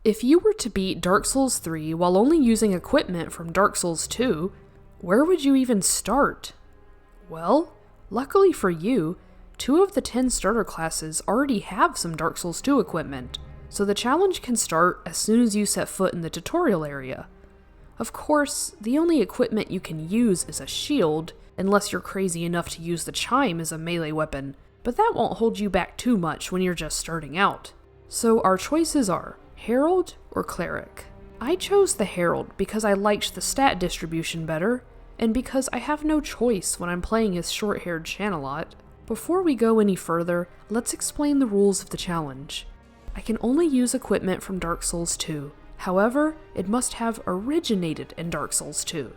If you were to beat Dark Souls 3 while only using equipment from Dark Souls 2, where would you even start? Well, luckily for you, 2 of the 10 starter classes already have some Dark Souls 2 equipment, so the challenge can start as soon as you set foot in the tutorial area. Of course, the only equipment you can use is a shield, unless you're crazy enough to use the chime as a melee weapon, but that won't hold you back too much when you're just starting out. So our choices are Herald or Cleric. I chose the Herald because I liked the stat distribution better, and because I have no choice when I'm playing as short-haired Shanalot. Before we go any further, let's explain the rules of the challenge. I can only use equipment from Dark Souls 2, however, it must have originated in Dark Souls 2.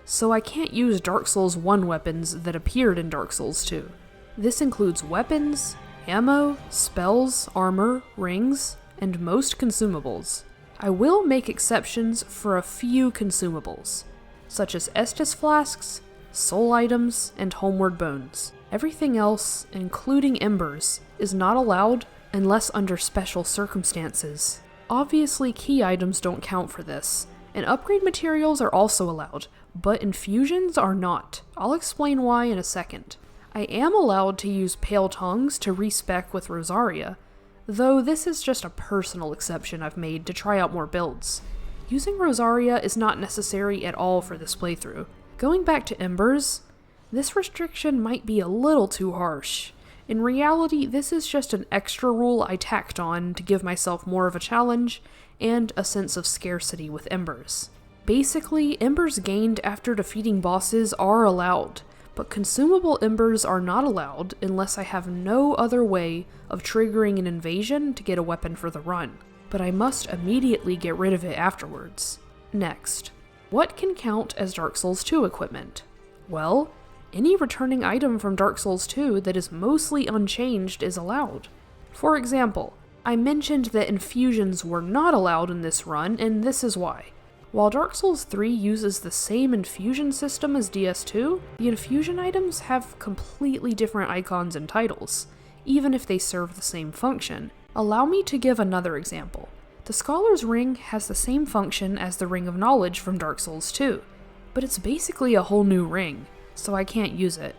So I can't use Dark Souls 1 weapons that appeared in Dark Souls 2. This includes weapons, ammo, spells, armor, rings, and most consumables. I will make exceptions for a few consumables, such as Estus flasks, soul items, and homeward bones. Everything else, including embers, is not allowed unless under special circumstances. Obviously, key items don't count for this, and upgrade materials are also allowed, but infusions are not. I'll explain why in a second. I am allowed to use Pale Tongues to respec with Rosaria, though this is just a personal exception I've made to try out more builds. Using Rosaria is not necessary at all for this playthrough. Going back to embers, this restriction might be a little too harsh. In reality, this is just an extra rule I tacked on to give myself more of a challenge and a sense of scarcity with embers. Basically, embers gained after defeating bosses are allowed, but consumable embers are not allowed unless I have no other way of triggering an invasion to get a weapon for the run, but I must immediately get rid of it afterwards. Next, what can count as Dark Souls 2 equipment? Well, any returning item from Dark Souls 2 that is mostly unchanged is allowed. For example, I mentioned that infusions were not allowed in this run, and this is why. While Dark Souls 3 uses the same infusion system as DS2, the infusion items have completely different icons and titles, even if they serve the same function. Allow me to give another example. The Scholar's Ring has the same function as the Ring of Knowledge from Dark Souls 2, but it's basically a whole new ring, so I can't use it.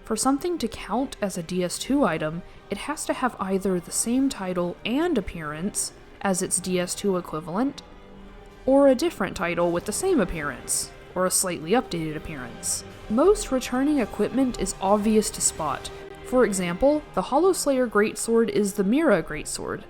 For something to count as a DS2 item, it has to have either the same title and appearance as its DS2 equivalent, or a different title with the same appearance, or a slightly updated appearance. Most returning equipment is obvious to spot. For example, the Hollowslayer Greatsword is the Mira Greatsword,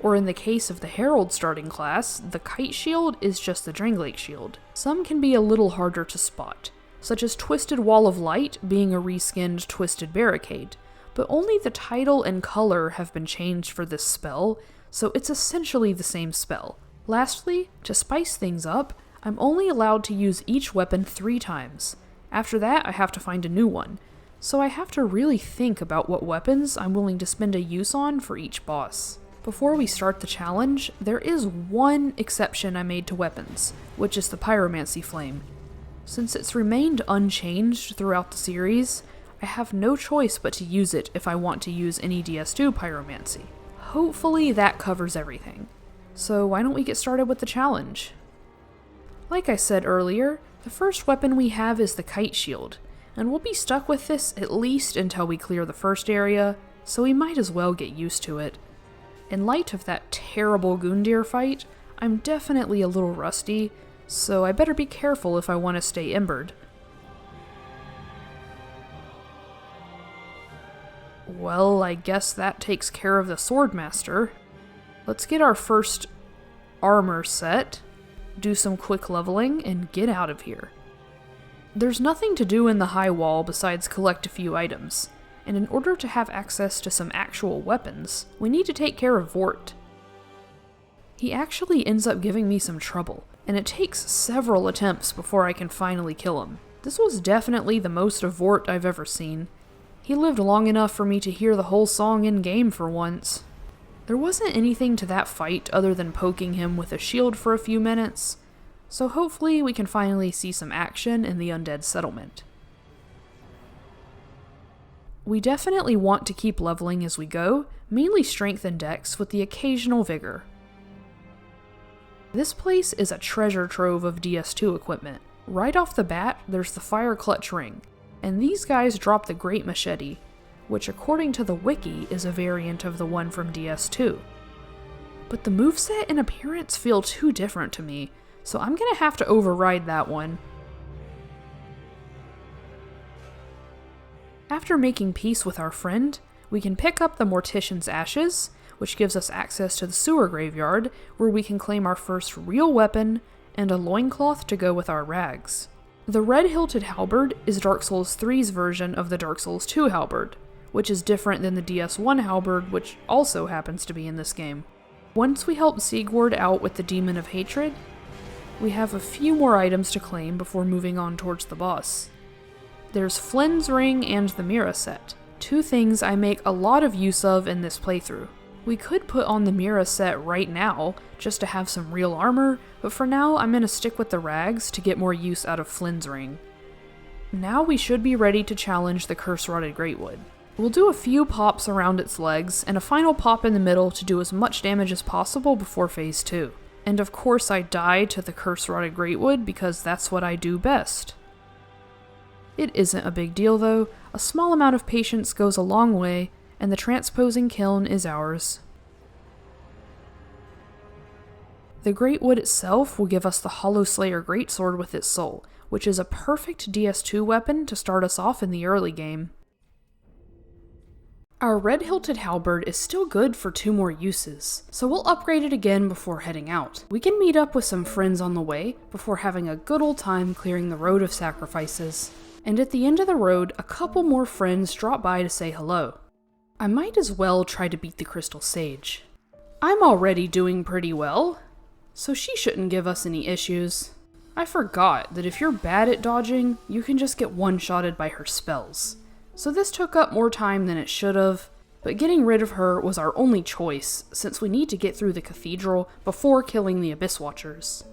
or in the case of the Herald starting class, the Kite Shield is just the Dranglake Shield. Some can be a little harder to spot, such as Twisted Wall of Light being a reskinned Twisted Barricade, but only the title and color have been changed for this spell, so it's essentially the same spell. Lastly, to spice things up, I'm only allowed to use each weapon 3 times. After that, I have to find a new one, so I have to really think about what weapons I'm willing to spend a use on for each boss. Before we start the challenge, there is one exception I made to weapons, which is the Pyromancy Flame. Since it's remained unchanged throughout the series, I have no choice but to use it if I want to use any DS2 Pyromancy. Hopefully that covers everything. So why don't we get started with the challenge? Like I said earlier, the first weapon we have is the Kite Shield, and we'll be stuck with this at least until we clear the first area, so we might as well get used to it. In light of that terrible Gundyr fight, I'm definitely a little rusty, so I better be careful if I want to stay embered. Well, I guess that takes care of the Swordmaster. Let's get our first armor set, do some quick leveling, and get out of here. There's nothing to do in the high wall besides collect a few items, and in order to have access to some actual weapons, we need to take care of Vort. He actually ends up giving me some trouble, and it takes several attempts before I can finally kill him. This was definitely the most of Vort I've ever seen. He lived long enough for me to hear the whole song in-game for once. There wasn't anything to that fight other than poking him with a shield for a few minutes, so hopefully we can finally see some action in the Undead Settlement. We definitely want to keep leveling as we go, mainly strength and dex with the occasional vigor. This place is a treasure trove of DS2 equipment. Right off the bat, there's the Fire Clutch Ring, and these guys drop the Great Machete, which according to the wiki is a variant of the one from DS2. But the moveset and appearance feel too different to me, so I'm gonna have to override that one. After making peace with our friend, we can pick up the Mortician's Ashes, which gives us access to the sewer graveyard, where we can claim our first real weapon, and a loincloth to go with our rags. The Red-Hilted Halberd is Dark Souls 3's version of the Dark Souls 2 halberd, which is different than the DS1 halberd, which also happens to be in this game. Once we help Siegward out with the Demon of Hatred, we have a few more items to claim before moving on towards the boss. There's Flynn's Ring and the Mira set, two things I make a lot of use of in this playthrough. We could put on the Mira set right now, just to have some real armor, but for now I'm gonna stick with the rags to get more use out of Flynn's Ring. Now we should be ready to challenge the Curse-Rotted Greatwood. We'll do a few pops around its legs, and a final pop in the middle to do as much damage as possible before phase 2. And of course I die to the Curse-Rotted Greatwood because that's what I do best. It isn't a big deal though, a small amount of patience goes a long way, and the transposing kiln is ours. The Greatwood itself will give us the Hollow Slayer Greatsword with its soul, which is a perfect DS2 weapon to start us off in the early game. Our Red-Hilted Halberd is still good for 2 more uses, so we'll upgrade it again before heading out. We can meet up with some friends on the way before having a good old time clearing the Road of Sacrifices. And at the end of the road, a couple more friends drop by to say hello. I might as well try to beat the Crystal Sage. I'm already doing pretty well, so she shouldn't give us any issues. I forgot that if you're bad at dodging, you can just get one-shotted by her spells. So this took up more time than it should have, but getting rid of her was our only choice since we need to get through the Cathedral before killing the Abyss Watchers.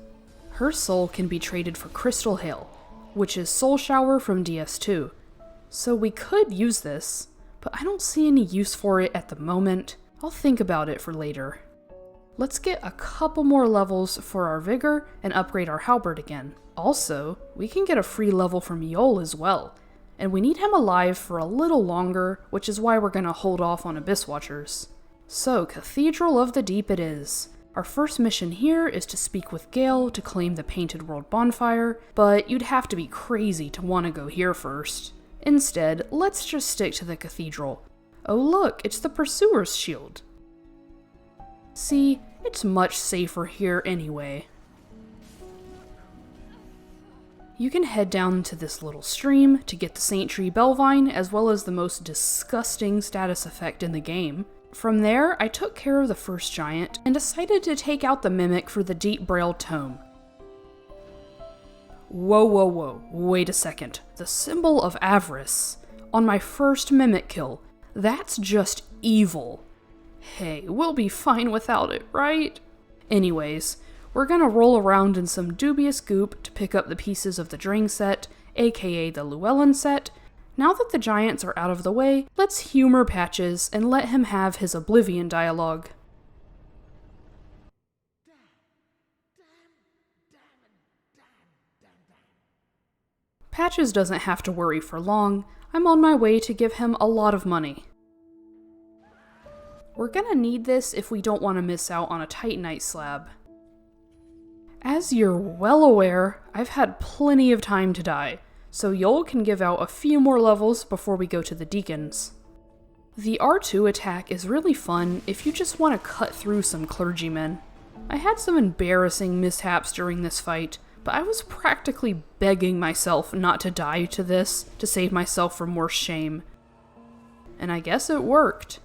Her soul can be traded for Crystal Hail, which is Soul Shower from DS2. So we could use this, but I don't see any use for it at the moment. I'll think about it for later. Let's get a couple more levels for our Vigor and upgrade our Halberd again. Also, we can get a free level from Yol as well, and we need him alive for a little longer, which is why we're gonna hold off on Abyss Watchers. So, Cathedral of the Deep it is. Our first mission here is to speak with Gael to claim the Painted World Bonfire, but you'd have to be crazy to want to go here first. Instead, let's just stick to the Cathedral. Oh look, it's the Pursuer's Shield. See, it's much safer here anyway. You can head down to this little stream to get the Saint Tree Bellvine, as well as the most disgusting status effect in the game. From there, I took care of the first giant, and decided to take out the Mimic for the Deep Braille Tome. Whoa, wait a second. The Symbol of Avarice. On my first Mimic kill. That's just evil. Hey, we'll be fine without it, right? Anyways, we're gonna roll around in some dubious goop to pick up the pieces of the Drang set, aka the Llewellyn set. Now that the giants are out of the way, let's humor Patches and let him have his Oblivion dialogue. Patches doesn't have to worry for long. I'm on my way to give him a lot of money. We're gonna need this if we don't want to miss out on a Titanite slab. As you're well aware, I've had plenty of time to die, so Yol can give out a few more levels before we go to the Deacons. The R2 attack is really fun if you just want to cut through some clergymen. I had some embarrassing mishaps during this fight, but I was practically begging myself not to die to this to save myself from more shame. And I guess it worked.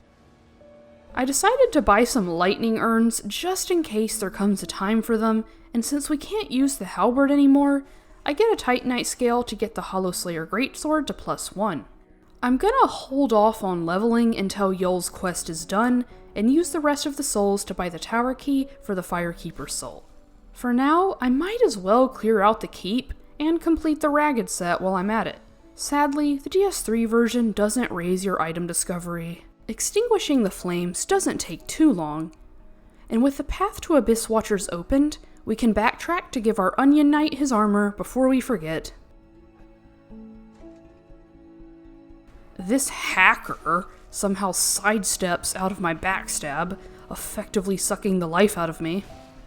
I decided to buy some lightning urns just in case there comes a time for them, and since we can't use the halberd anymore, I get a Titanite scale to get the Hollow Slayer Greatsword to +1. I'm gonna hold off on leveling until Yol's quest is done, and use the rest of the souls to buy the tower key for the Firekeeper's soul. For now, I might as well clear out the keep and complete the Ragged set while I'm at it. Sadly, the DS3 version doesn't raise your item discovery. Extinguishing the flames doesn't take too long, and with the path to Abyss Watchers opened, We can backtrack to give our Onion Knight his armor before we forget. This hacker somehow sidesteps out of my backstab, effectively sucking the life out of me.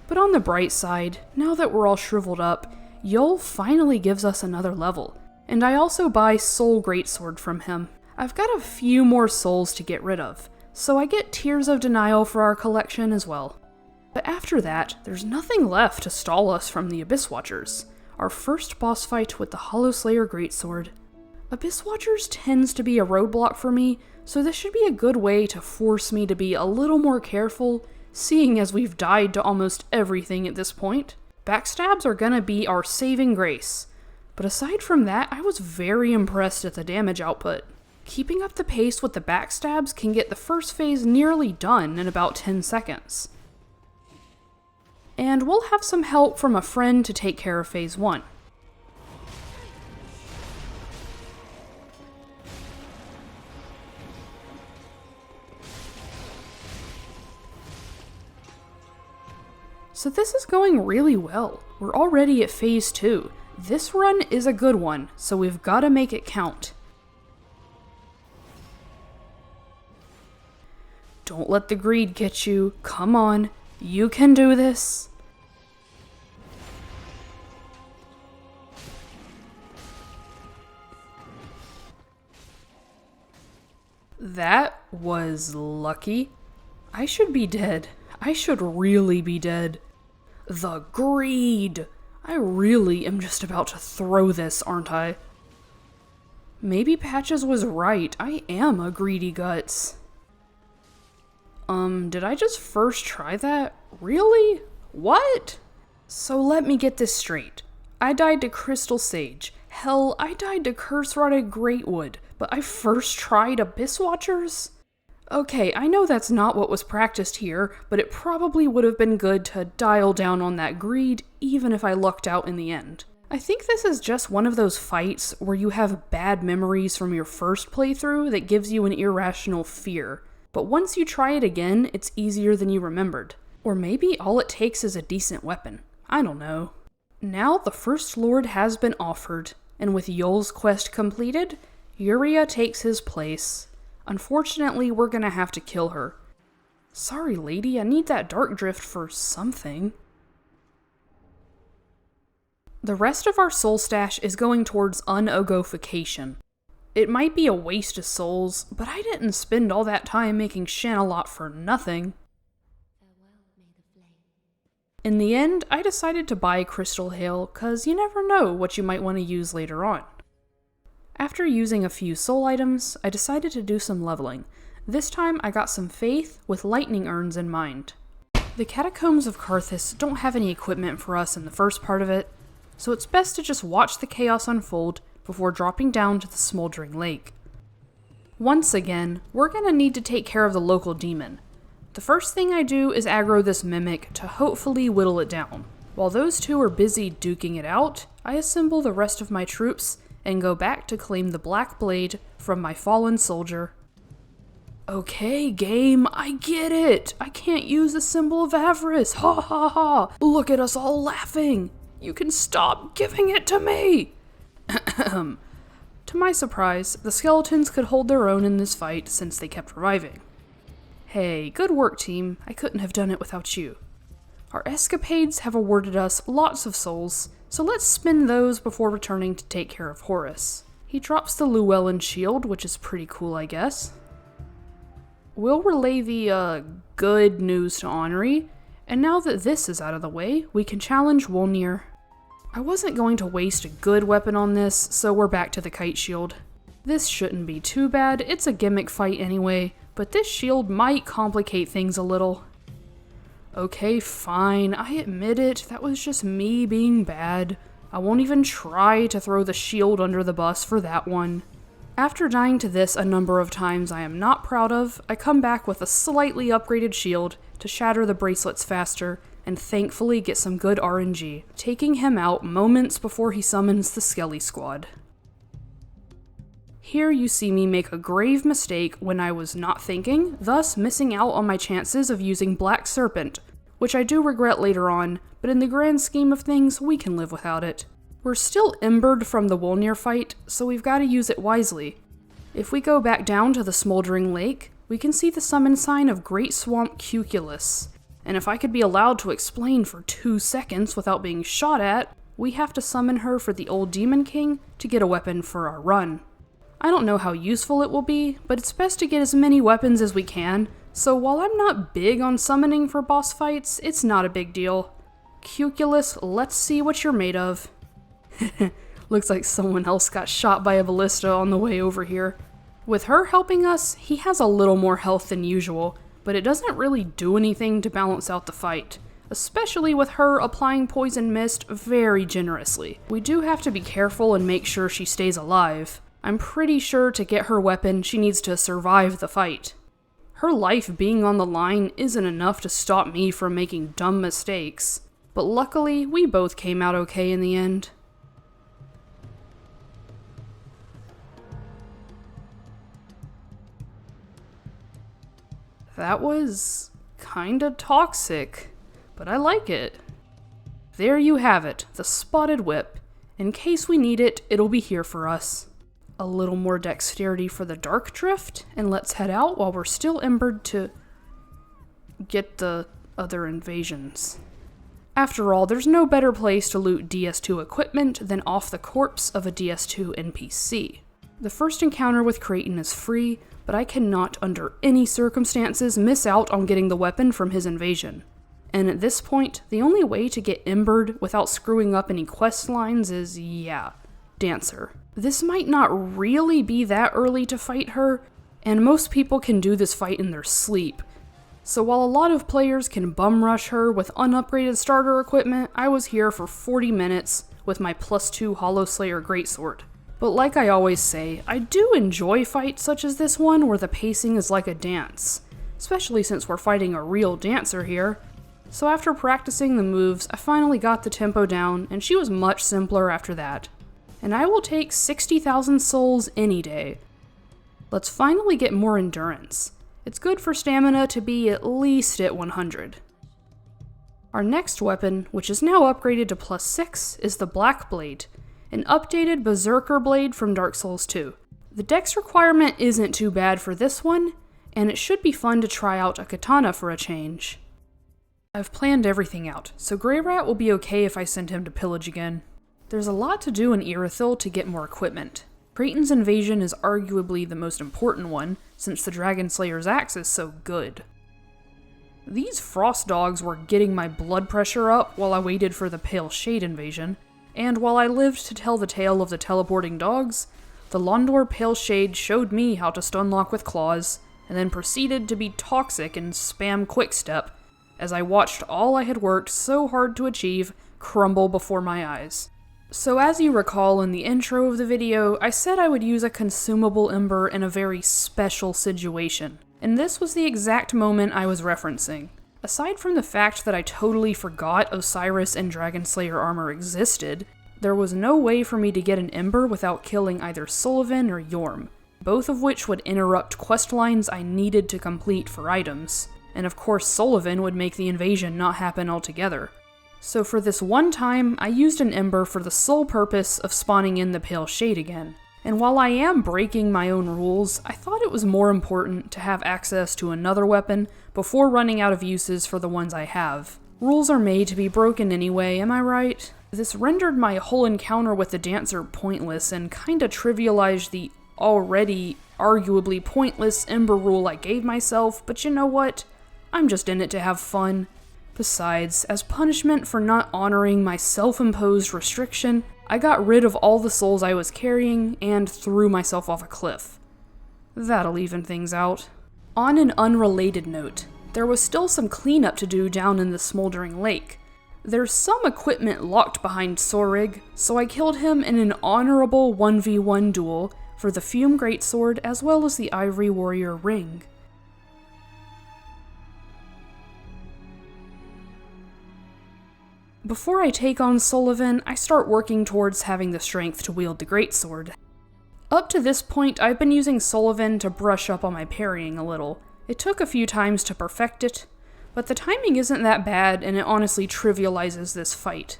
But on the bright side, now that we're all shriveled up, Yol finally gives us another level, and I also buy Soul Greatsword from him. I've got a few more souls to get rid of, so I get Tears of Denial for our collection as well. But after that, there's nothing left to stall us from the Abyss Watchers, our first boss fight with the Hollowslayer Greatsword. Abyss Watchers tends to be a roadblock for me, so this should be a good way to force me to be a little more careful, seeing as we've died to almost everything at this point. Backstabs are gonna be our saving grace, but aside from that, I was very impressed at the damage output. Keeping up the pace with the backstabs can get the first phase nearly done in about 10 seconds. And we'll have some help from a friend to take care of phase 1. So this is going really well. We're already at phase 2. This run is a good one, so we've got to make it count. Don't let the greed get you. Come on, you can do this. That was lucky. I should be dead. I should really be dead. The greed! I really am just about to throw this, aren't I? Maybe Patches was right. I am a greedy guts. Did I just first try that? Really? What? So let me get this straight. I died to Crystal Sage. Hell, I died to Curse-Rotted Greatwood, but I first tried Abyss Watchers? Okay, I know that's not what was practiced here, but it probably would have been good to dial down on that greed, even if I lucked out in the end. I think this is just one of those fights where you have bad memories from your first playthrough that gives you an irrational fear. But once you try it again, it's easier than you remembered. Or maybe all it takes is a decent weapon. I don't know. Now the First Lord has been offered, and with Yol's quest completed, Yuria takes his place. Unfortunately, we're gonna have to kill her. Sorry, lady, I need that Dark Drift for something. The rest of our soul stash is going towards unogofication. It might be a waste of souls, but I didn't spend all that time making Shanalot for nothing. In the end, I decided to buy Crystal Hail, cause you never know what you might want to use later on. After using a few soul items, I decided to do some leveling. This time I got some faith with lightning urns in mind. The Catacombs of Carthus don't have any equipment for us in the first part of it, so it's best to just watch the chaos unfold before dropping down to the Smouldering Lake. Once again, we're gonna need to take care of the local demon. The first thing I do is aggro this mimic to hopefully whittle it down. While those two are busy duking it out, I assemble the rest of my troops and go back to claim the Black Blade from my fallen soldier. Okay, game, I get it! I can't use the Symbol of Avarice! Ha ha ha! Look at us all laughing! You can stop giving it to me! To my surprise, the skeletons could hold their own in this fight since they kept reviving. Hey, good work team, I couldn't have done it without you. Our escapades have awarded us lots of souls, so let's spend those before returning to take care of Horus. He drops the Llewellyn shield, which is pretty cool, I guess. We'll relay the, good news to Henri, and now that this is out of the way, we can challenge Wolnir. I wasn't going to waste a good weapon on this, so we're back to the kite shield. This shouldn't be too bad, it's a gimmick fight anyway, but this shield might complicate things a little. Okay, fine, I admit it, that was just me being bad. I won't even try to throw the shield under the bus for that one. After dying to this a number of times I am not proud of, I come back with a slightly upgraded shield to shatter the bracelets faster, and thankfully get some good RNG, taking him out moments before he summons the Skelly Squad. Here you see me make a grave mistake when I was not thinking, thus missing out on my chances of using Black Serpent, which I do regret later on, but in the grand scheme of things, we can live without it. We're still embered from the Wolnir fight, so we've got to use it wisely. If we go back down to the Smouldering Lake, we can see the summon sign of Great Swamp Cuculus. And if I could be allowed to explain for 2 seconds without being shot at, we have to summon her for the old Demon King to get a weapon for our run. I don't know how useful it will be, but it's best to get as many weapons as we can, so while I'm not big on summoning for boss fights, it's not a big deal. Cuculus, let's see what you're made of. Looks like someone else got shot by a ballista on the way over here. With her helping us, he has a little more health than usual, but it doesn't really do anything to balance out the fight, especially with her applying Poison Mist very generously. We do have to be careful and make sure she stays alive. I'm pretty sure to get her weapon, she needs to survive the fight. Her life being on the line isn't enough to stop me from making dumb mistakes, but luckily we both came out okay in the end. That was kinda toxic, but I like it. There you have it, the Spotted Whip. In case we need it, it'll be here for us. A little more dexterity for the Dark Drift, and let's head out while we're still embered to get the other invasions. After all, there's no better place to loot DS2 equipment than off the corpse of a DS2 NPC. The first encounter with Kraton is free, but I cannot under any circumstances miss out on getting the weapon from his invasion. And at this point, the only way to get embered without screwing up any quest lines is, Dancer. This might not really be that early to fight her, and most people can do this fight in their sleep. So while a lot of players can bum rush her with unupgraded starter equipment, I was here for 40 minutes with my +2 Hollow Slayer Greatsword. But like I always say, I do enjoy fights such as this one where the pacing is like a dance, especially since we're fighting a real dancer here. So after practicing the moves, I finally got the tempo down, and she was much simpler after that. And I will take 60,000 souls any day. Let's finally get more endurance. It's good for stamina to be at least at 100. Our next weapon, which is now upgraded to +6, is the Black Blade, an updated Berserker blade from Dark Souls 2. The dex requirement isn't too bad for this one, and it should be fun to try out a katana for a change. I've planned everything out, so Grey Rat will be okay if I send him to pillage again. There's a lot to do in Irithyll to get more equipment. Kraton's invasion is arguably the most important one, since the Dragon Slayer's axe is so good. These frost dogs were getting my blood pressure up while I waited for the Pale Shade invasion, and while I lived to tell the tale of the teleporting dogs, the Londor Pale Shade showed me how to stunlock with claws, and then proceeded to be toxic and spam quickstep, as I watched all I had worked so hard to achieve crumble before my eyes. So as you recall in the intro of the video, I said I would use a consumable ember in a very special situation, and this was the exact moment I was referencing. Aside from the fact that I totally forgot Oceiros and Dragon Slayer armor existed, there was no way for me to get an ember without killing either Sullivan or Yorm, both of which would interrupt quest lines I needed to complete for items, and of course Sullivan would make the invasion not happen altogether. So for this one time, I used an ember for the sole purpose of spawning in the Pale Shade again. And while I am breaking my own rules, I thought it was more important to have access to another weapon before running out of uses for the ones I have. Rules are made to be broken anyway, am I right? This rendered my whole encounter with the dancer pointless and kinda trivialized the already arguably pointless ember rule I gave myself, but you know what? I'm just in it to have fun. Besides, as punishment for not honoring my self-imposed restriction, I got rid of all the souls I was carrying and threw myself off a cliff. That'll even things out. On an unrelated note, there was still some cleanup to do down in the Smouldering Lake. There's some equipment locked behind Sorig, so I killed him in an honorable 1v1 duel for the Fume Greatsword as well as the Ivory Warrior Ring. Before I take on Sullivan, I start working towards having the strength to wield the Greatsword. Up to this point, I've been using Sullivan to brush up on my parrying a little. It took a few times to perfect it, but the timing isn't that bad and it honestly trivializes this fight.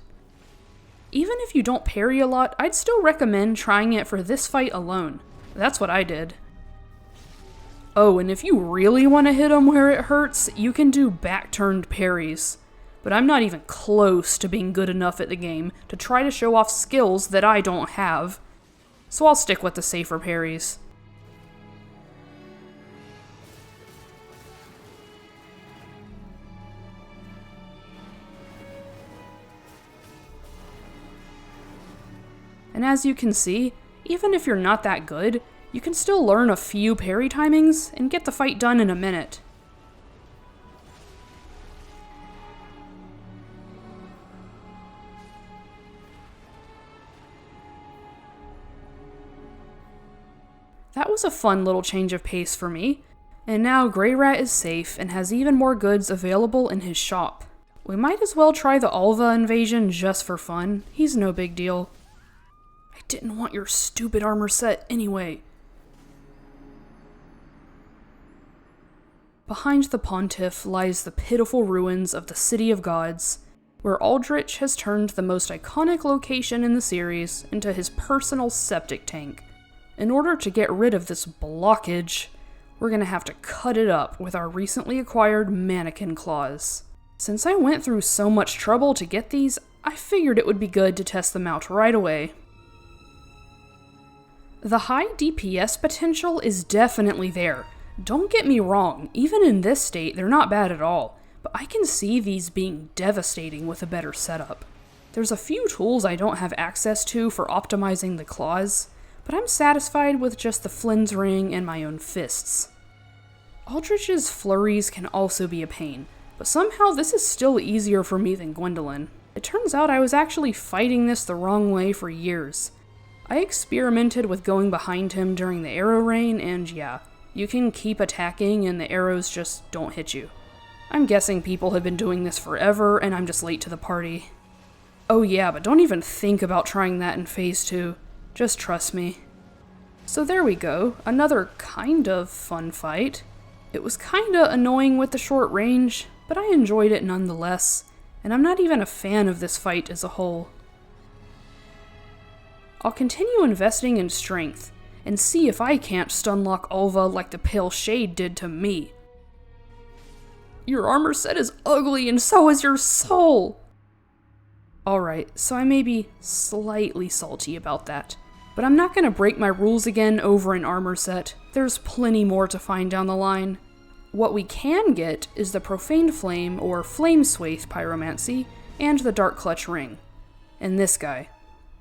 Even if you don't parry a lot, I'd still recommend trying it for this fight alone. That's what I did. Oh, and if you really want to hit him where it hurts, you can do back-turned parries. But I'm not even close to being good enough at the game to try to show off skills that I don't have. So I'll stick with the safer parries. And as you can see, even if you're not that good, you can still learn a few parry timings and get the fight done in a minute. That was a fun little change of pace for me, and now Grey Rat is safe and has even more goods available in his shop. We might as well try the Alva invasion just for fun. He's no big deal. I didn't want your stupid armor set anyway. Behind the Pontiff lies the pitiful ruins of the City of Gods, where Aldrich has turned the most iconic location in the series into his personal septic tank. In order to get rid of this blockage, we're gonna have to cut it up with our recently acquired mannequin claws. Since I went through so much trouble to get these, I figured it would be good to test them out right away. The high DPS potential is definitely there. Don't get me wrong, even in this state, they're not bad at all, but I can see these being devastating with a better setup. There's a few tools I don't have access to for optimizing the claws, but I'm satisfied with just the Flynn's Ring and my own fists. Aldrich's flurries can also be a pain, but somehow this is still easier for me than Gwendolyn. It turns out I was actually fighting this the wrong way for years. I experimented with going behind him during the arrow rain, and yeah, you can keep attacking and the arrows just don't hit you. I'm guessing people have been doing this forever and I'm just late to the party. Oh yeah, but don't even think about trying that in Phase 2. Just trust me. So there we go, another kind of fun fight. It was kinda annoying with the short range, but I enjoyed it nonetheless, and I'm not even a fan of this fight as a whole. I'll continue investing in strength, and see if I can't stunlock Alva like the Pale Shade did to me. Your armor set is ugly and so is your soul! Alright, so I may be slightly salty about that, but I'm not gonna break my rules again over an armor set. There's plenty more to find down the line. What we can get is the Profaned Flame or Flame Swathe Pyromancy and the Dark Clutch Ring. And this guy.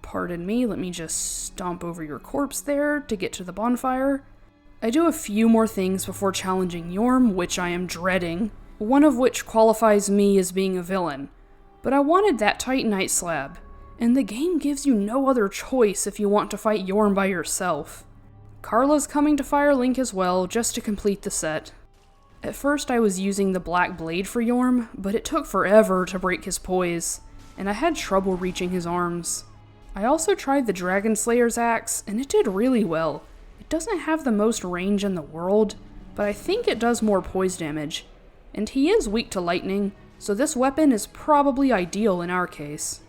Pardon me, let me just stomp over your corpse there to get to the bonfire. I do a few more things before challenging Yorm, which I am dreading, one of which qualifies me as being a villain. But I wanted that Titanite slab, and the game gives you no other choice if you want to fight Yorm by yourself. Carla's coming to Firelink as well, just to complete the set. At first I was using the Black Blade for Yorm, but it took forever to break his poise, and I had trouble reaching his arms. I also tried the Dragon Slayer's axe, and it did really well. It doesn't have the most range in the world, but I think it does more poise damage. And he is weak to lightning, so this weapon is probably ideal in our case.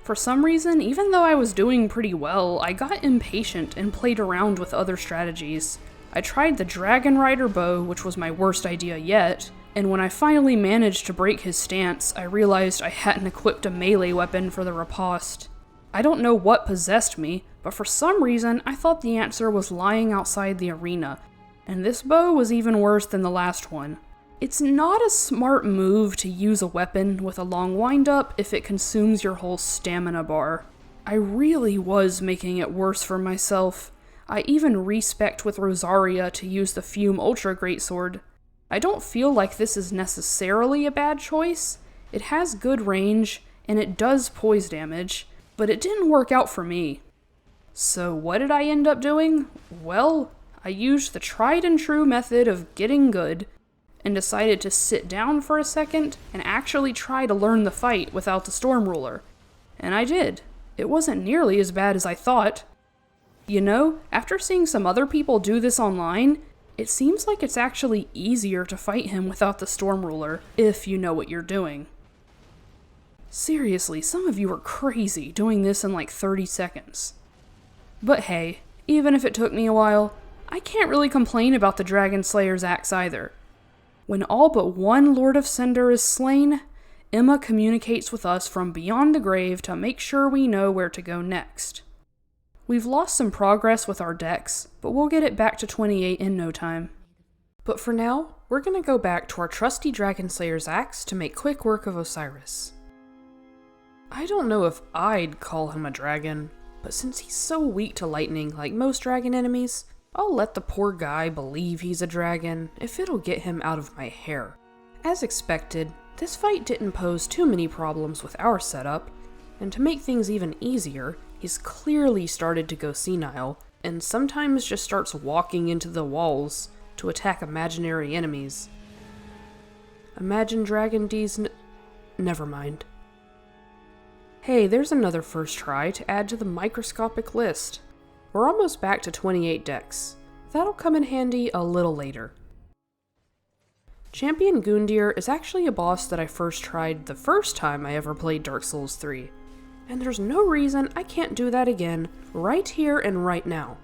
For some reason, even though I was doing pretty well, I got impatient and played around with other strategies. I tried the Dragon Rider bow, which was my worst idea yet, and when I finally managed to break his stance, I realized I hadn't equipped a melee weapon for the riposte. I don't know what possessed me, but for some reason I thought the answer was lying outside the arena, and this bow was even worse than the last one. It's not a smart move to use a weapon with a long windup if it consumes your whole stamina bar. I really was making it worse for myself. I even respect with Rosaria to use the Fume Ultra Greatsword. I don't feel like this is necessarily a bad choice. It has good range, and it does poise damage, but it didn't work out for me. So what did I end up doing? Well, I used the tried and true method of getting good, and decided to sit down for a second and actually try to learn the fight without the Storm Ruler. And I did. It wasn't nearly as bad as I thought. You know, after seeing some other people do this online, It seems like it's actually easier to fight him without the Storm Ruler, if you know what you're doing. Seriously, some of you are crazy doing this in like 30 seconds. But hey, even if it took me a while, I can't really complain about the Dragon Slayer's axe either. When all but one Lord of Cinder is slain, Emma communicates with us from beyond the grave to make sure we know where to go next. We've lost some progress with our decks, but we'll get it back to 28 in no time. But for now, we're going to go back to our trusty Dragon Slayer's axe to make quick work of Oceiros. I don't know if I'd call him a dragon, but since he's so weak to lightning like most dragon enemies, I'll let the poor guy believe he's a dragon if it'll get him out of my hair. As expected, this fight didn't pose too many problems with our setup, and to make things even easier, he's clearly started to go senile, and sometimes just starts walking into the walls to attack imaginary enemies. Imagine Dragon D's never mind. Hey, there's another first try to add to the microscopic list. We're almost back to 28 decks. That'll come in handy a little later. Champion Gundyr is actually a boss that I first tried the first time I ever played Dark Souls 3, and there's no reason I can't do that again right here and right now.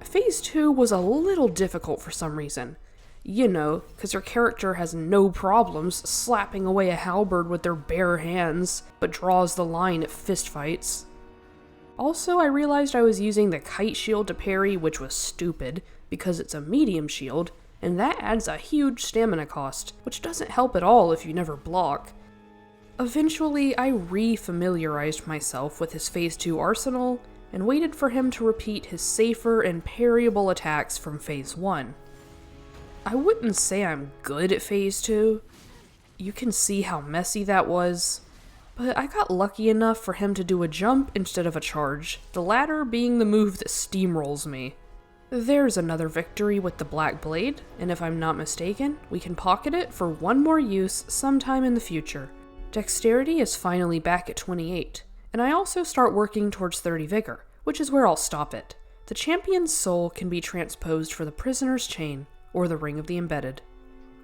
Phase 2 was a little difficult for some reason. You know, because your character has no problems slapping away a halberd with their bare hands, but draws the line at fistfights. Also, I realized I was using the kite shield to parry, which was stupid, because it's a medium shield, and that adds a huge stamina cost, which doesn't help at all if you never block. Eventually, I re-familiarized myself with his Phase 2 arsenal, and waited for him to repeat his safer and parryable attacks from Phase 1. I wouldn't say I'm good at Phase 2. You can see how messy that was. But I got lucky enough for him to do a jump instead of a charge, the latter being the move that steamrolls me. There's another victory with the Black Blade, and if I'm not mistaken, we can pocket it for one more use sometime in the future. Dexterity is finally back at 28, and I also start working towards 30 Vigor, which is where I'll stop it. The champion's soul can be transposed for the Prisoner's Chain, or the Ring of the Embedded,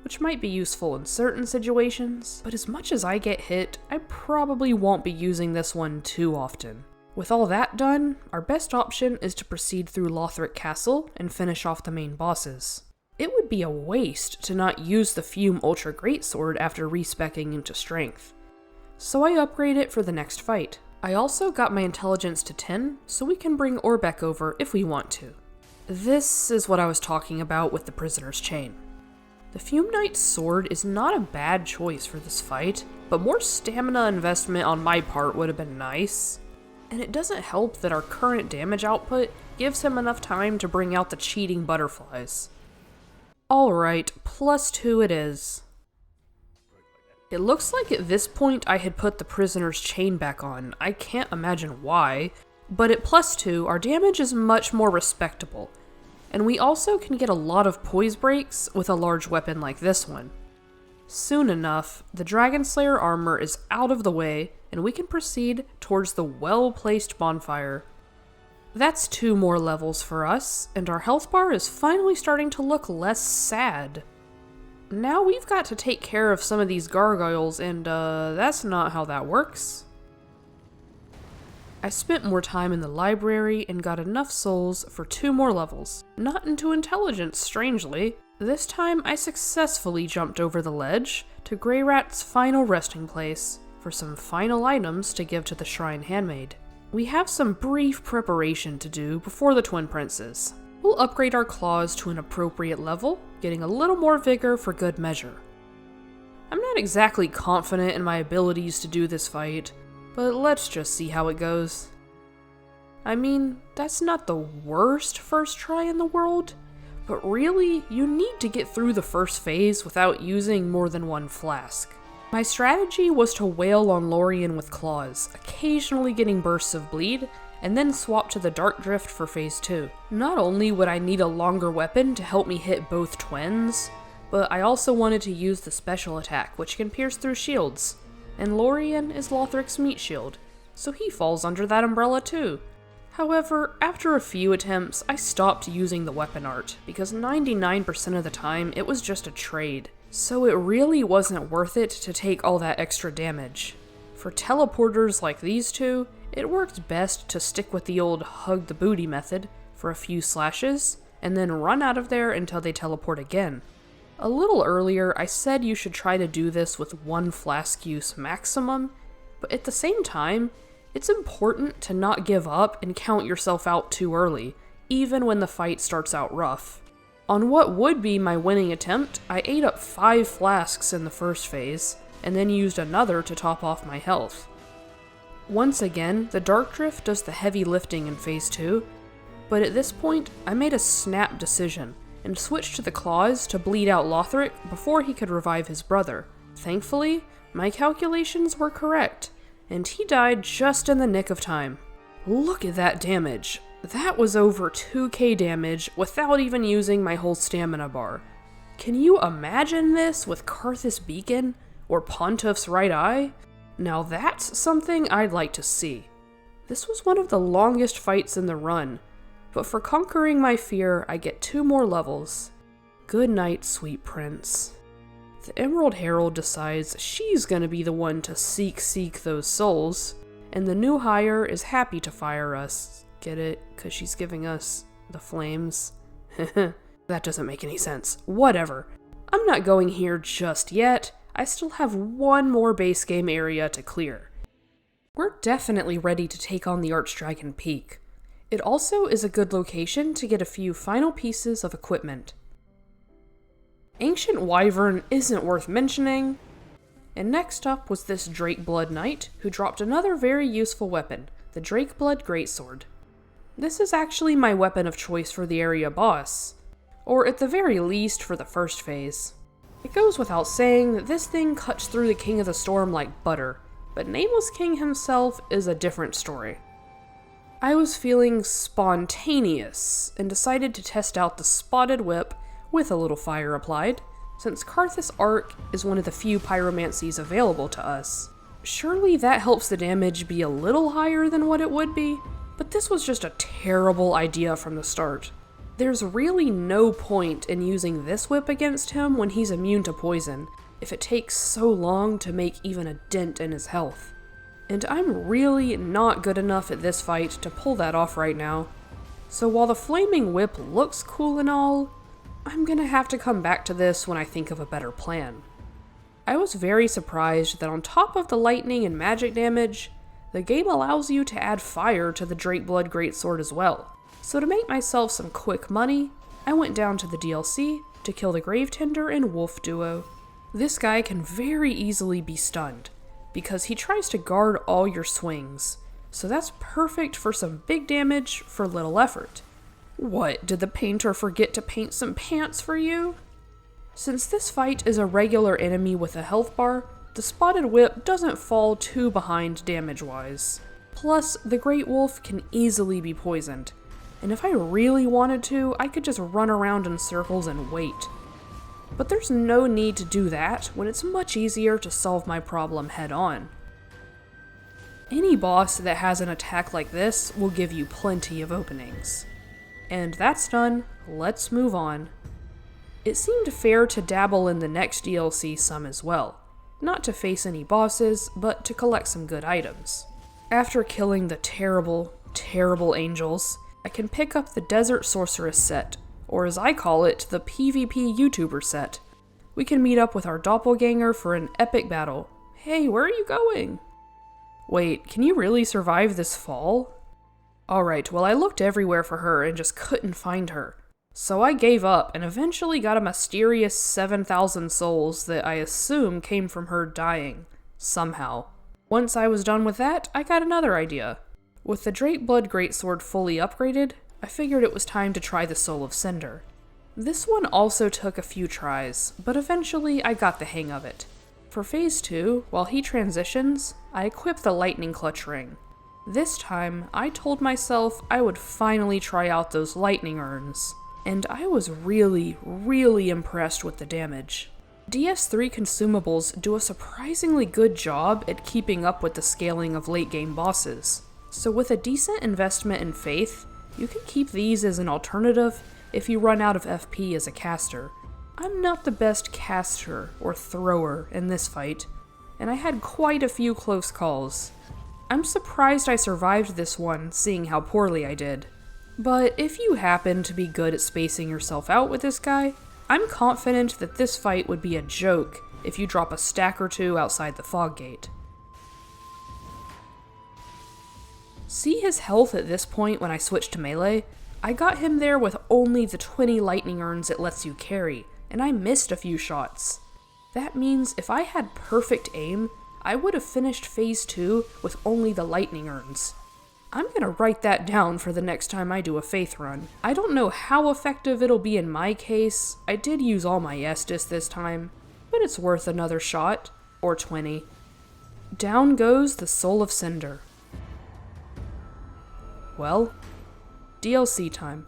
which might be useful in certain situations, but as much as I get hit, I probably won't be using this one too often. With all that done, our best option is to proceed through Lothric Castle and finish off the main bosses. It would be a waste to not use the Fume Ultra Greatsword after respeccing into Strength, so I upgrade it for the next fight. I also got my intelligence to 10, so we can bring Orbeck over if we want to. This is what I was talking about with the Prisoner's Chain. The Fume Knight's sword is not a bad choice for this fight, but more stamina investment on my part would have been nice. And it doesn't help that our current damage output gives him enough time to bring out the cheating butterflies. Alright, +2 it is. It looks like at this point I had put the Prisoner's Chain back on. I can't imagine why. But at +2, our damage is much more respectable, and we also can get a lot of poise breaks with a large weapon like this one. Soon enough, the Dragon Slayer armor is out of the way, and we can proceed towards the well-placed bonfire. That's 2 more levels for us, and our health bar is finally starting to look less sad. Now we've got to take care of some of these gargoyles, and that's not how that works. I spent more time in the library and got enough souls for 2 more levels. Not into intelligence, strangely. This time I successfully jumped over the ledge to Greyrat's final resting place for some final items to give to the Shrine Handmaid. We have some brief preparation to do before the Twin Princes. We'll upgrade our claws to an appropriate level, getting a little more vigor for good measure. I'm not exactly confident in my abilities to do this fight, but let's just see how it goes. I mean, that's not the worst first try in the world, but really, you need to get through the first phase without using more than 1 flask. My strategy was to wail on Lorien with claws, occasionally getting bursts of bleed, and then swap to the Dark Drift for phase 2. Not only would I need a longer weapon to help me hit both twins, but I also wanted to use the special attack, which can pierce through shields. And Lorien is Lothric's meat shield, so he falls under that umbrella too. However, after a few attempts, I stopped using the weapon art, because 99% of the time it was just a trade, so it really wasn't worth it to take all that extra damage. For teleporters like these two, it worked best to stick with the old hug the booty method for a few slashes, and then run out of there until they teleport again. A little earlier, I said you should try to do this with 1 flask use maximum, but at the same time, it's important to not give up and count yourself out too early, even when the fight starts out rough. On what would be my winning attempt, I ate up 5 flasks in the first phase, and then used another to top off my health. Once again, the Dark Drift does the heavy lifting in phase 2, but at this point, I made a snap decision, and switched to the claws to bleed out Lothric before he could revive his brother. Thankfully, my calculations were correct, and he died just in the nick of time. Look at that damage. That was over 2k damage without even using my whole stamina bar. Can you imagine this with Carthus Beacon or Pontiff's Right Eye? Now that's something I'd like to see. This was one of the longest fights in the run, but for conquering my fear, I get 2 more levels. Good night, sweet prince. The Emerald Herald decides she's gonna be the one to seek those souls, and the new hire is happy to fire us. Get it? 'Cause she's giving us the flames? That doesn't make any sense. Whatever. I'm not going here just yet. I still have 1 more base game area to clear. We're definitely ready to take on the Archdragon Peak. It also is a good location to get a few final pieces of equipment. Ancient Wyvern isn't worth mentioning, and next up was this Drakeblood Knight, who dropped another very useful weapon, the Drakeblood Greatsword. This is actually my weapon of choice for the area boss, or at the very least for the first phase. It goes without saying that this thing cuts through the King of the Storm like butter, but Nameless King himself is a different story. I was feeling spontaneous, and decided to test out the Spotted Whip with a little fire applied, since Carthus Arc is one of the few pyromancies available to us. Surely that helps the damage be a little higher than what it would be, but this was just a terrible idea from the start. There's really no point in using this whip against him when he's immune to poison, if it takes so long to make even a dent in his health. And I'm really not good enough at this fight to pull that off right now. So while the Flaming Whip looks cool and all, I'm gonna have to come back to this when I think of a better plan. I was very surprised that on top of the lightning and magic damage, the game allows you to add fire to the Drakeblood Greatsword as well. So to make myself some quick money, I went down to the DLC to kill the Gravetender and Wolf duo. This guy can very easily be stunned, because he tries to guard all your swings, so that's perfect for some big damage for little effort. What, did the painter forget to paint some pants for you? Since this fight is a regular enemy with a health bar, the Spotted Whip doesn't fall too behind damage-wise. Plus, the Great Wolf can easily be poisoned, and if I really wanted to, I could just run around in circles and wait. But there's no need to do that when it's much easier to solve my problem head-on. Any boss that has an attack like this will give you plenty of openings. And that's done, let's move on. It seemed fair to dabble in the next DLC some as well. Not to face any bosses, but to collect some good items. After killing the terrible angels, I can pick up the Desert Sorceress set, or as I call it, the PvP YouTuber set. We can meet up with our doppelganger for an epic battle. Hey, where are you going? Wait, can you really survive this fall? Alright, well I looked everywhere for her and just couldn't find her. So I gave up and eventually got a mysterious 7,000 souls that I assume came from her dying. Somehow. Once I was done with that, I got another idea. With the Drakeblood Greatsword fully upgraded, I figured it was time to try the Soul of Cinder. This one also took a few tries, but eventually I got the hang of it. For phase 2, while he transitions, I equip the Lightning Clutch Ring. This time, I told myself I would finally try out those lightning urns, and I was really impressed with the damage. DS3 consumables do a surprisingly good job at keeping up with the scaling of late game bosses, So with a decent investment in Faith, you can keep these as an alternative if you run out of FP as a caster. I'm not the best caster or thrower in this fight, and I had quite a few close calls. I'm surprised I survived this one, seeing how poorly I did. But if you happen to be good at spacing yourself out with this guy, I'm confident that this fight would be a joke if you drop a stack or two outside the fog gate. See his health at this point when I switched to melee? I got him there with only the 20 lightning urns it lets you carry, and I missed a few shots. That means if I had perfect aim, I would have finished phase 2 with only the lightning urns. I'm gonna write that down for the next time I do a Faith run. I don't know how effective it'll be in my case. I did use all my Estus this time, but it's worth another shot, or 20. Down goes the Soul of Cinder. Well, DLC time.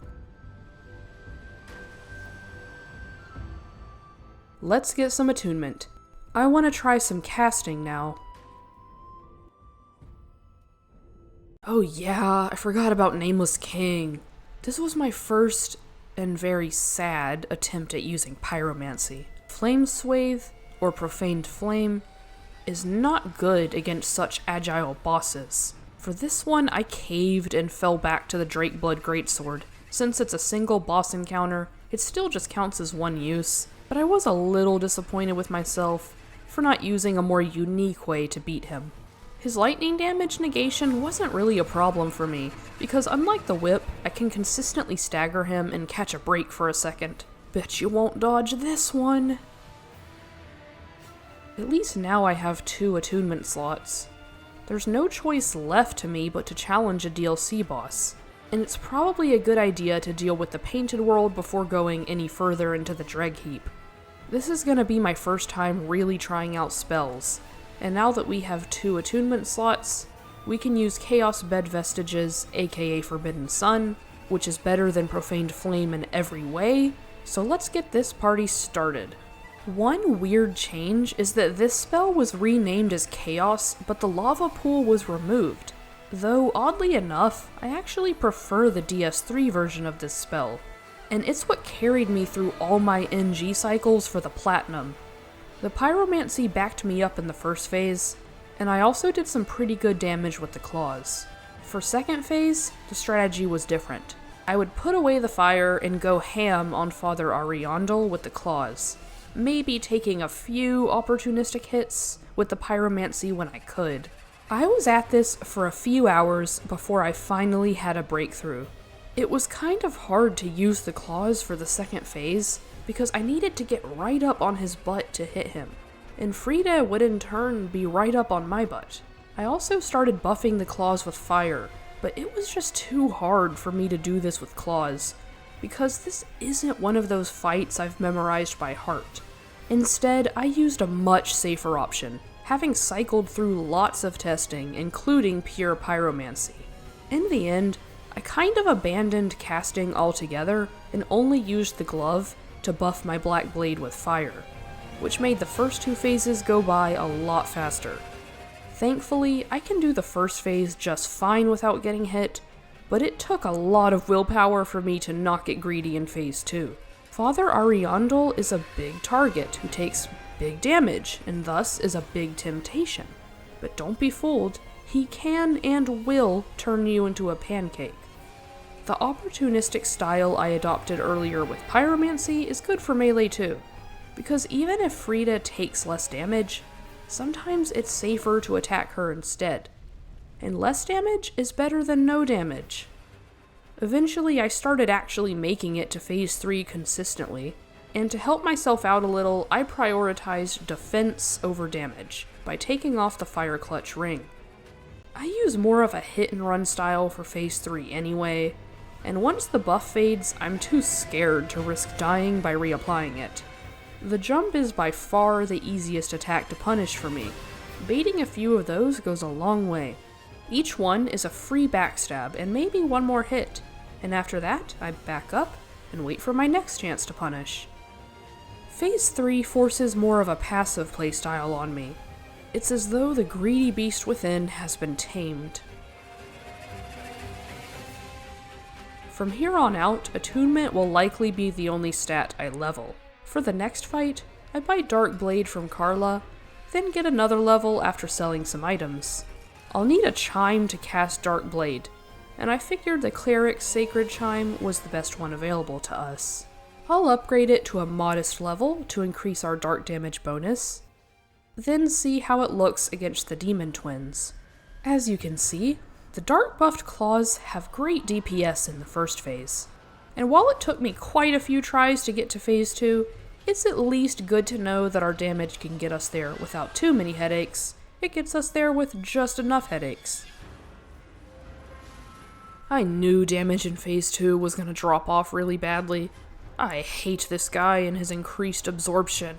Let's get some attunement. I want to try some casting now. Oh yeah, I forgot about Nameless King. This was my first and very sad attempt at using pyromancy. Flame Swathe, or Profaned Flame, is not good against such agile bosses. For this one, I caved and fell back to the Drakeblood Greatsword. Since it's a single boss encounter, it still just counts as one use, but I was a little disappointed with myself for not using a more unique way to beat him. His lightning damage negation wasn't really a problem for me, because unlike the whip, I can consistently stagger him and catch a break for a second. Bet you won't dodge this one! At least now I have 2 attunement slots. There's no choice left to me but to challenge a DLC boss, and it's probably a good idea to deal with the Painted World before going any further into the Dreg Heap. This is gonna be my first time really trying out spells, and now that we have 2 attunement slots, we can use Chaos Bed Vestiges, aka Forbidden Sun, which is better than Profaned Flame in every way, so let's get this party started. One weird change is that this spell was renamed as Chaos, but the lava pool was removed. Though, oddly enough, I actually prefer the DS3 version of this spell, and it's what carried me through all my NG cycles for the Platinum. The Pyromancy backed me up in the first phase, and I also did some pretty good damage with the claws. For second phase, the strategy was different. I would put away the fire and go ham on Father Ariandel with the claws, maybe taking a few opportunistic hits with the pyromancy when I could. I was at this for a few hours before I finally had a breakthrough. It was kind of hard to use the claws for the second phase because I needed to get right up on his butt to hit him, and Friede would in turn be right up on my butt. I also started buffing the claws with fire, but it was just too hard for me to do this with claws, because this isn't one of those fights I've memorized by heart. Instead, I used a much safer option, having cycled through lots of testing, including pure pyromancy. In the end, I kind of abandoned casting altogether and only used the glove to buff my black blade with fire, which made the first 2 phases go by a lot faster. Thankfully, I can do the first phase just fine without getting hit, but it took a lot of willpower for me to not get greedy in phase 2. Father Ariandel is a big target who takes big damage, and thus is a big temptation. But don't be fooled, he can and will turn you into a pancake. The opportunistic style I adopted earlier with pyromancy is good for melee too, because even if Friede takes less damage, sometimes it's safer to attack her instead, and less damage is better than no damage. Eventually, I started actually making it to phase 3 consistently, and to help myself out a little, I prioritized defense over damage by taking off the Fire Clutch ring. I use more of a hit and run style for phase 3 anyway, and once the buff fades, I'm too scared to risk dying by reapplying it. The jump is by far the easiest attack to punish for me. Baiting a few of those goes a long way. Each one is a free backstab and maybe one more hit, and after that, I back up and wait for my next chance to punish. Phase 3 forces more of a passive playstyle on me. It's as though the greedy beast within has been tamed. From here on out, attunement will likely be the only stat I level. For the next fight, I buy Dark Blade from Carla, then get another level after selling some items. I'll need a chime to cast Dark Blade, and I figured the Cleric's Sacred Chime was the best one available to us. I'll upgrade it to a modest level to increase our dark damage bonus, then see how it looks against the Demon Twins. As you can see, the dark buffed claws have great DPS in the first phase, and while it took me quite a few tries to get to phase 2, it's at least good to know that our damage can get us there without too many headaches. It gets us there with just enough headaches. I knew damage in phase 2 was going to drop off really badly. I hate this guy and his increased absorption.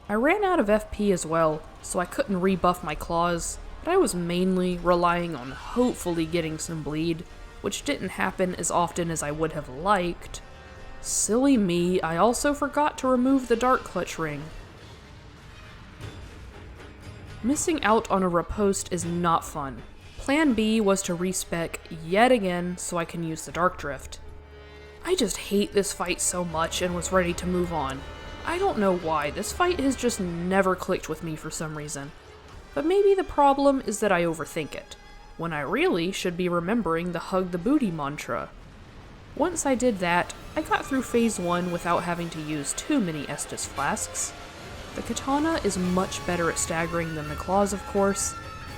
I ran out of FP as well, so I couldn't rebuff my claws, but I was mainly relying on hopefully getting some bleed, which didn't happen as often as I would have liked. Silly me, I also forgot to remove the Dark Clutch ring. Missing out on a riposte is not fun. Plan B was to respec yet again so I can use the Dark Drift. I just hate this fight so much and was ready to move on. I don't know why, this fight has just never clicked with me for some reason. But maybe the problem is that I overthink it, when I really should be remembering the Hug the Booty mantra. Once I did that, I got through phase 1 without having to use too many Estus flasks. The katana is much better at staggering than the claws, of course,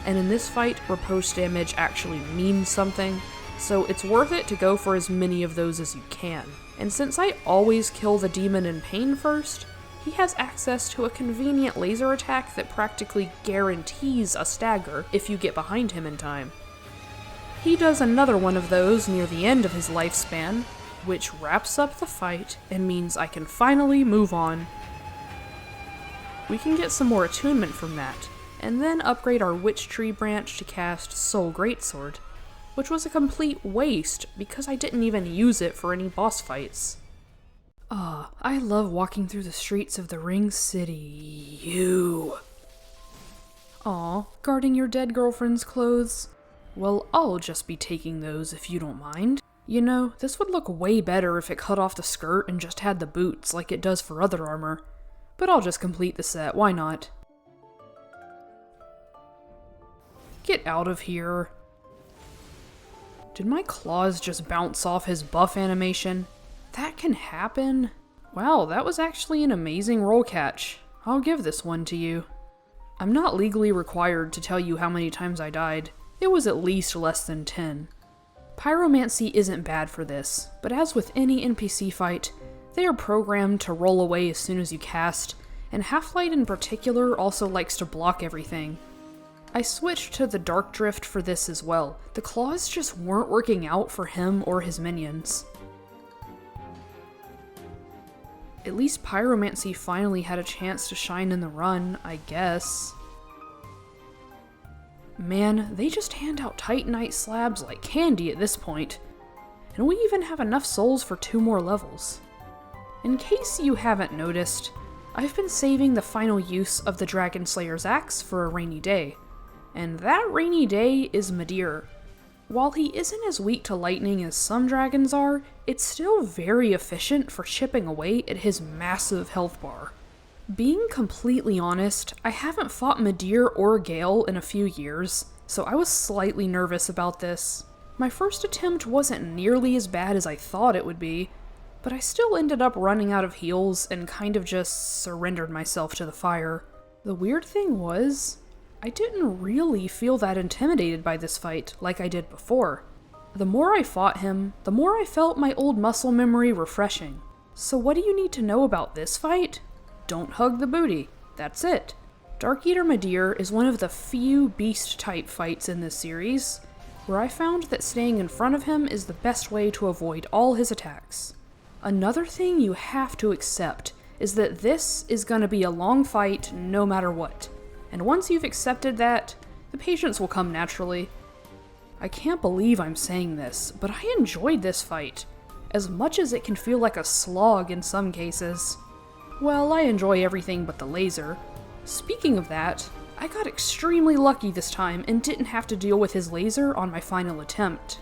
and in this fight, riposte damage actually means something, so it's worth it to go for as many of those as you can. And since I always kill the demon in pain first, he has access to a convenient laser attack that practically guarantees a stagger if you get behind him in time. He does another one of those near the end of his lifespan, which wraps up the fight and means I can finally move on. We can get some more attunement from that, and then upgrade our Witch Tree branch to cast Soul Greatsword, which was a complete waste because I didn't even use it for any boss fights. I love walking through the streets of the Ring City. Aw, guarding your dead girlfriend's clothes? Well, I'll just be taking those if you don't mind. You know, this would look way better if it cut off the skirt and just had the boots like it does for other armor. But I'll just complete the set, why not? Get out of here. Did my claws just bounce off his buff animation? That can happen? Wow, that was actually an amazing roll catch. I'll give this one to you. I'm not legally required to tell you how many times I died. It was at least less than 10. Pyromancy isn't bad for this, but as with any NPC fight, they are programmed to roll away as soon as you cast, and Halflight in particular also likes to block everything. I switched to the Dark Drift for this as well. The claws just weren't working out for him or his minions. At least Pyromancy finally had a chance to shine in the run, I guess. Man, they just hand out Titanite slabs like candy at this point. And we even have enough souls for 2 more levels. In case you haven't noticed, I've been saving the final use of the Dragon Slayer's axe for a rainy day. And that rainy day is Midir. While he isn't as weak to lightning as some dragons are, it's still very efficient for chipping away at his massive health bar. Being completely honest, I haven't fought Midir or Gael in a few years, so I was slightly nervous about this. My first attempt wasn't nearly as bad as I thought it would be, but I still ended up running out of heals and kind of just surrendered myself to the fire. The weird thing was, I didn't really feel that intimidated by this fight like I did before. The more I fought him, the more I felt my old muscle memory refreshing. So what do you need to know about this fight? Don't hug the booty. That's it. Darkeater Midir is one of the few beast-type fights in this series, where I found that staying in front of him is the best way to avoid all his attacks. Another thing you have to accept is that this is gonna be a long fight no matter what. And once you've accepted that, the patience will come naturally. I can't believe I'm saying this, but I enjoyed this fight, as much as it can feel like a slog in some cases. Well, I enjoy everything but the laser. Speaking of that, I got extremely lucky this time and didn't have to deal with his laser on my final attempt.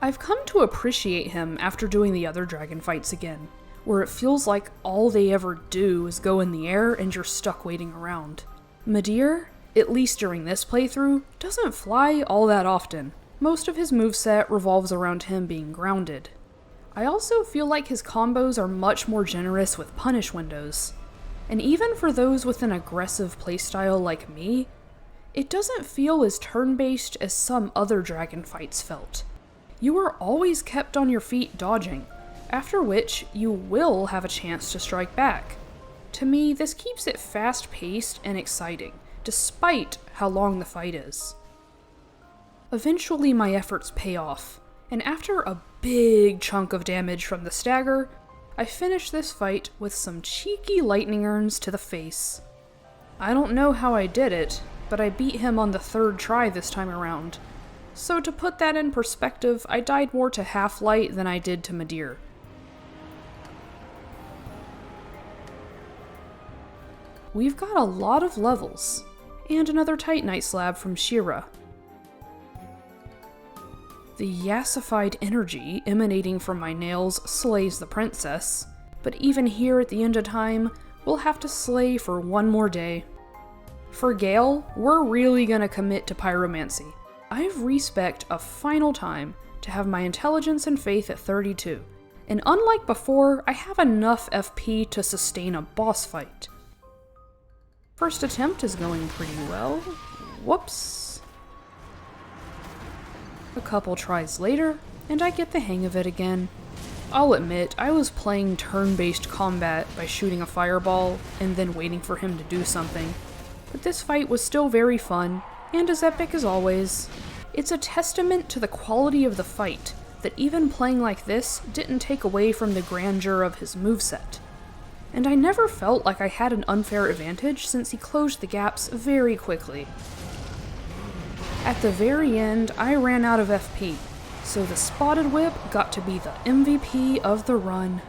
I've come to appreciate him after doing the other dragon fights again, where it feels like all they ever do is go in the air and you're stuck waiting around. Midir, at least during this playthrough, doesn't fly all that often. Most of his moveset revolves around him being grounded. I also feel like his combos are much more generous with punish windows. And even for those with an aggressive playstyle like me, it doesn't feel as turn-based as some other dragon fights felt. You are always kept on your feet dodging, after which you will have a chance to strike back. To me, this keeps it fast-paced and exciting, despite how long the fight is. Eventually my efforts pay off, and after a big chunk of damage from the stagger, I finish this fight with some cheeky lightning urns to the face. I don't know how I did it, but I beat him on the 3rd try this time around. So to put that in perspective, I died more to Halflight than I did to Midir. We've got a lot of levels, and another Titanite slab from Shira. The yassified energy emanating from my nails slays the princess, but even here at the end of time, we'll have to slay for one more day. For Gael, we're really gonna commit to pyromancy. I've respec'd a final time to have my intelligence and faith at 32, and unlike before, I have enough FP to sustain a boss fight. First attempt is going pretty well. Whoops. A couple tries later, and I get the hang of it again. I'll admit, I was playing turn-based combat by shooting a fireball and then waiting for him to do something, but this fight was still very fun, and as epic as always. It's a testament to the quality of the fight that even playing like this didn't take away from the grandeur of his moveset. And I never felt like I had an unfair advantage since he closed the gaps very quickly. At the very end, I ran out of FP, so the Spotted Whip got to be the MVP of the run.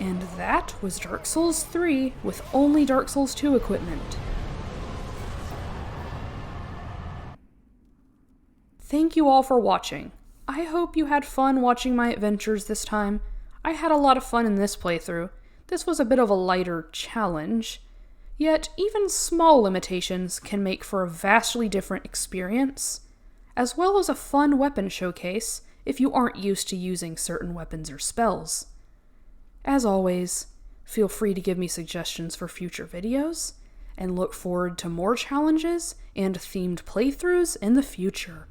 And that was Dark Souls 3 with only Dark Souls 2 equipment. Thank you all for watching. I hope you had fun watching my adventures this time. I had a lot of fun in this playthrough. This was a bit of a lighter challenge. Yet, even small limitations can make for a vastly different experience, as well as a fun weapon showcase if you aren't used to using certain weapons or spells. As always, feel free to give me suggestions for future videos, and look forward to more challenges and themed playthroughs in the future.